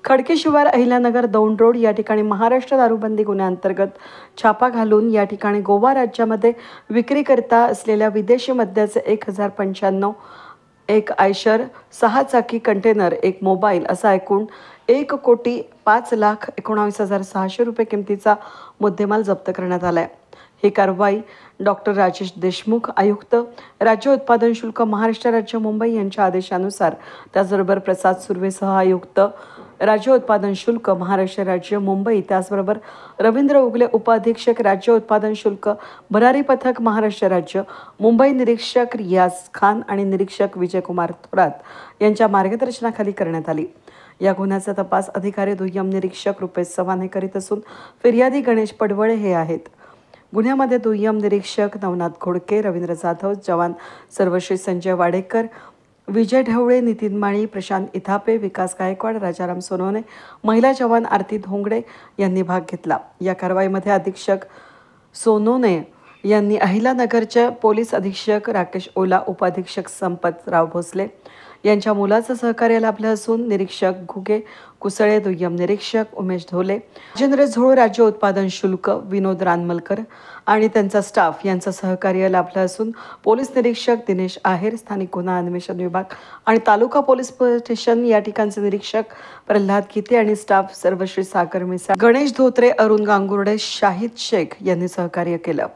खडकी शिवार Ahilyanagar Daund road या ठिकाणी महाराष्ट्र दारूबंदी गुन्ह्यांतर्गत छापा घालून या ठिकाणी गोवा राज्यामध्ये विक्रीकरिता असलेल्या विदेशी मद्याचे 1095 एक आयशर 6 चाकी कंटेनर एक मोबाईल असा एकूण 1,05,19,600 रुपये किमतीचा मुद्देमाल जप्त करण्यात आला आहे। ही कारवाई डॉक्टर राजेश देशमुख आयुक्त राज्य उत्पादन शुल्क महाराष्ट्र राज्य मुंबई यांच्या आदेशानुसार त्याचबरोबर प्रसाद सुर्वेसह आयुक्त राज्य उत्पादन शुल्क महाराष्ट्र राज्य मुंबई त्याचबरोबर रवींद्र उगले उपाधीक्षक राज्य उत्पादन शुल्क भरारी पथक महाराष्ट्र राज्य मुंबई निरीक्षक रियाज खान आणि निरीक्षक विजयकुमार थोरात यांच्या मार्गदर्शनाखाली करण्यात आली। या गुन्ह्याचा तपास अधिकारी दुय्यम निरीक्षक रुपेश चव्हाण करीत असून फिर्यादी गणेश पडवळे हे आहेत। गुन्ह्यामध्ये दुय्यम निरीक्षक नवनाथ घोडके, रवींद्र जाधव, जवान सर्वश्री संजय वाडेकर, विजय ढवळे, नितीन माळी, प्रशांत इथापे, विकास गायकवाड, राजाराम सोनवणे, महिला जवान आरती धोंगडे यांनी भाग घेतला। या कारवाईमध्ये अधीक्षक सोनवणे यांनी अहिल्यानगरचे पोलीस अधीक्षक राकेश ओला, उपाधीक्षक संपतराव भोसले यांच्या मुलाचं सहकार्य लाभलं असून निरीक्षक घुगे कुसळे, दुय्यम निरीक्षक उमेश धोले, राजेंद्र झोळ, राज्य उत्पादन शुल्क विनोद रानमलकर आणि त्यांचा स्टाफ यांचं सहकार्य लाभलं असून पोलीस निरीक्षक दिनेश आहेर, स्थानिक गुन्हा अन्वेषण विभाग आणि तालुका पोलीस स्टेशन या ठिकाणचे निरीक्षक प्रल्हाद गीते आणि स्टाफ सर्वश्री सागर मिसाळ, गणेश धोत्रे, अरुण गांगुर्डे, शाहिद शेख यांनी सहकार्य केलं।